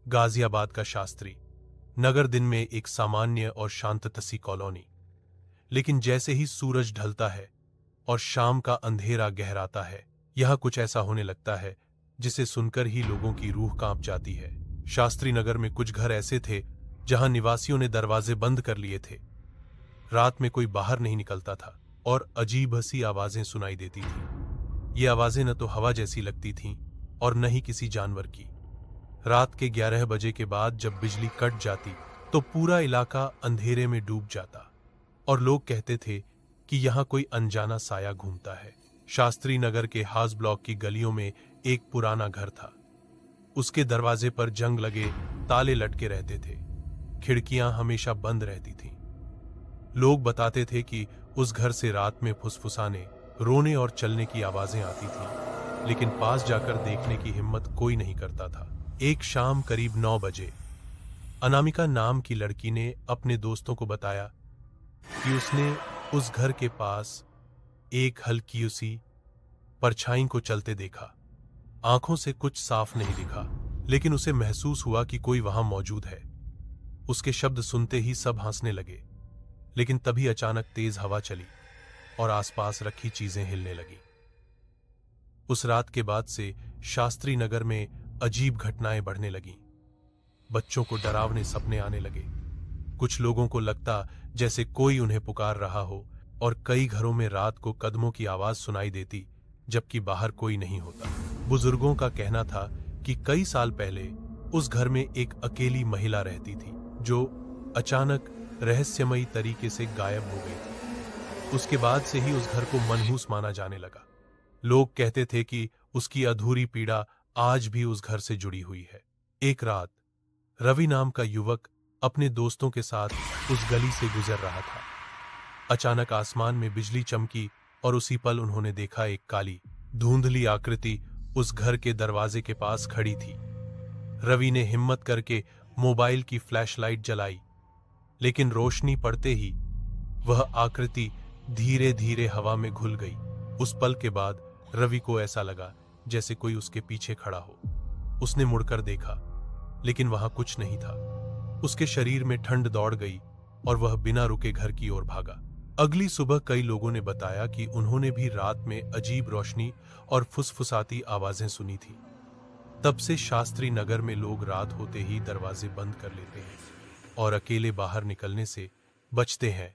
गाजियाबाद का शास्त्री नगर दिन में एक सामान्य और शांततसी कॉलोनी। लेकिन जैसे ही सूरज ढलता है और शाम का अंधेरा गहराता है, यह कुछ ऐसा होने लगता है जिसे सुनकर ही लोगों की रूह कांप जाती है। शास्त्री नगर में कुछ घर ऐसे थे जहां निवासियों ने दरवाजे बंद कर लिए थे। रात में कोई बाहर नहीं निकलता था और अजीब सी आवाजें सुनाई देती थी। ये आवाजें न तो हवा जैसी लगती थीं और न ही किसी जानवर की। रात के 11 बजे के बाद जब बिजली कट जाती तो पूरा इलाका अंधेरे में डूब जाता और लोग कहते थे कि यहां कोई अनजाना साया घूमता है। शास्त्री नगर के हाउस ब्लॉक की गलियों में एक पुराना घर था। उसके दरवाजे पर जंग लगे ताले लटके रहते थे। खिड़कियां हमेशा बंद रहती थीं। लोग बताते थे कि उस घर से रात में फुसफुसाने, रोने और चलने की आवाजें आती थीं, लेकिन पास जाकर देखने की हिम्मत कोई नहीं करता था। एक शाम करीब 9 बजे अनामिका नाम की लड़की ने अपने दोस्तों को बताया कि उसने उस घर के पास एक हल्की सी परछाई को चलते देखा। आंखों से कुछ साफ नहीं दिखा, लेकिन उसे महसूस हुआ कि कोई वहां मौजूद है। उसके शब्द सुनते ही सब हंसने लगे, लेकिन तभी अचानक तेज हवा चली और आसपास रखी चीजें हिलने लगी। उस रात के बाद से शास्त्री नगर में अजीब घटनाएं बढ़ने लगीं। बच्चों को डरावने सपने आने लगे। कुछ लोगों को लगता जैसे कोई उन्हें पुकार रहा हो और कई घरों में रात को कदमों की आवाज सुनाई देती, जबकि बाहर कोई नहीं होता। बुजुर्गों का कहना था कि कई साल पहले उस घर में एक अकेली महिला रहती थी जो अचानक रहस्यमयी तरीके से गायब हो गई थी। उसके बाद से ही उस घर को मनहूस माना जाने लगा। लोग कहते थे कि उसकी अधूरी पीड़ा आज भी उस घर से जुड़ी हुई है। एक रात रवि नाम का युवक अपने दोस्तों के साथ उस गली से गुजर रहा था। अचानक आसमान में बिजली चमकी और उसी पल उन्होंने देखा एक काली, धुंधली आकृति उस घर के दरवाजे के पास खड़ी थी। रवि ने हिम्मत करके मोबाइल की फ्लैशलाइट जलाई, लेकिन रोशनी पड़ते ही वह आकृति धीरे धीरे हवा में घुल गई। उस पल के बाद रवि को ऐसा लगा जैसे कोई उसके पीछे खड़ा हो। उसने मुड़कर देखा, लेकिन वहां कुछ नहीं था। उसके शरीर में ठंड दौड़ गई और वह बिना रुके घर की ओर भागा। अगली सुबह कई लोगों ने बताया कि उन्होंने भी रात में अजीब रोशनी और फुसफुसाती आवाजें सुनी थी। तब से शास्त्री नगर में लोग रात होते ही दरवाजे बंद कर लेते हैं और अकेले बाहर निकलने से बचते हैं।